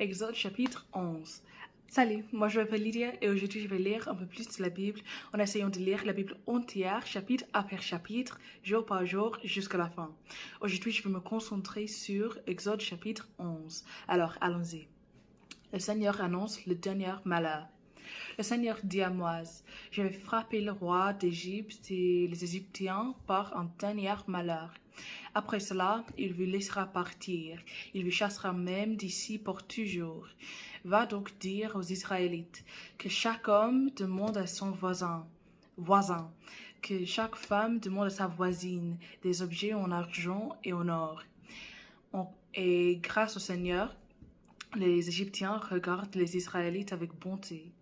Exode chapitre 11. Salut, moi je m'appelle Lydia et aujourd'hui je vais lire un peu plus de la Bible en essayant de lire la Bible entière, chapitre après chapitre, jour par jour, jusqu'à la fin. Aujourd'hui je vais me concentrer sur Exode chapitre 11. Alors allons-y. Le Seigneur annonce le dernier malheur. Le Seigneur dit à Moïse, je vais frapper le roi d'Égypte et les Égyptiens par un dernier malheur. Après cela, il vous laissera partir. Il vous chassera même d'ici pour toujours. Va donc dire aux Israélites que chaque homme demande à son voisin, que chaque femme demande à sa voisine des objets en argent et en or. Et grâce au Seigneur, les Égyptiens regardent les Israélites avec bonté.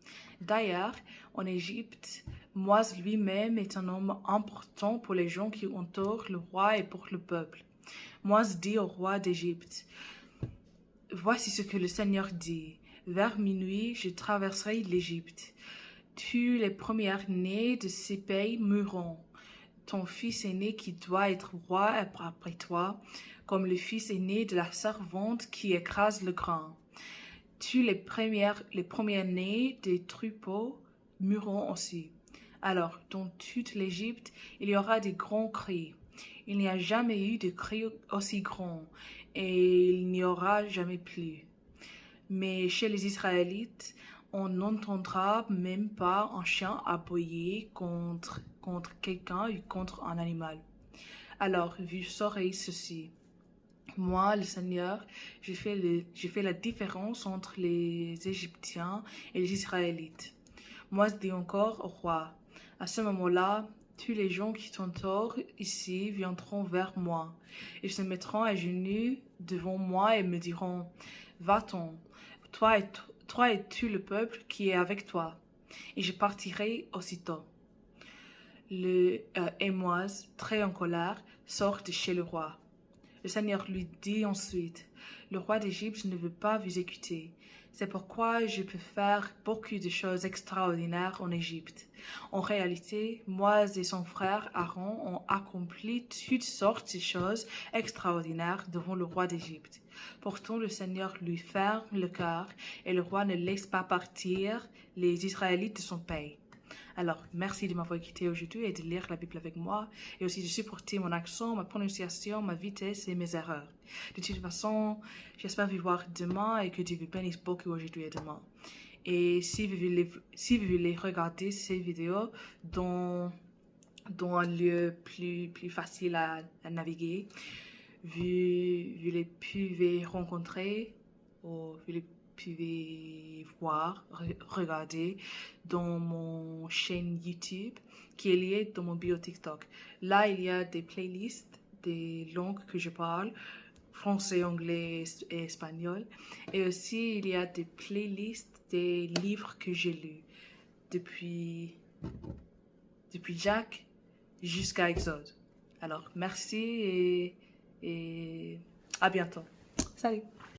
D'ailleurs, en Égypte, Moïse lui-même est un homme important pour les gens qui entourent le roi et pour le peuple. Moïse dit au roi d'Égypte, « Voici ce que le Seigneur dit. Vers minuit, je traverserai l'Égypte. Tous les premiers-nés de ces pays mourront. Ton fils aîné qui doit être roi après toi, comme le fils aîné de la servante qui écrase le grain. Tous les premiers-nés des troupeaux mourront aussi. Alors, dans toute l'Égypte, il y aura des grands cris. Il n'y a jamais eu de cris aussi grands, et il n'y aura jamais plus. Mais chez les Israélites, on n'entendra même pas un chien aboyer contre quelqu'un ou contre un animal. Alors, vous saurez ceci. Moi, le Seigneur, j'ai fait la différence entre les Égyptiens et les Israélites. Moi, je dis encore au roi, à ce moment-là, tous les gens qui t'entourent ici viendront vers moi. Ils se mettront à genoux devant moi et me diront, va-t'en, toi et tout le peuple qui est avec toi. Et je partirai aussitôt. Moïse, très en colère, sort de chez le roi. Le Seigneur lui dit ensuite, « Le roi d'Égypte ne veut pas vous écouter. C'est pourquoi je peux faire beaucoup de choses extraordinaires en Égypte. En réalité, Moïse et son frère Aaron ont accompli toutes sortes de choses extraordinaires devant le roi d'Égypte. Pourtant, le Seigneur lui ferme le cœur et le roi ne laisse pas partir les Israélites de son pays. » Alors, merci de m'avoir écouté aujourd'hui et de lire la Bible avec moi et aussi de supporter mon accent, ma prononciation, ma vitesse et mes erreurs. De toute façon, j'espère vous voir demain et que Dieu vous bénisse beaucoup aujourd'hui et demain. Et si vous voulez regarder ces vidéos dans un lieu plus facile à naviguer, vous les pouvez rencontrer ou vous les pouvez voir, regarder dans mon chaîne YouTube qui est liée dans mon bio TikTok. Là, il y a des playlists des langues que je parle, français, anglais et espagnol. Et aussi, il y a des playlists des livres que j'ai lus depuis Jacques jusqu'à Exode. Alors, merci et à bientôt. Salut!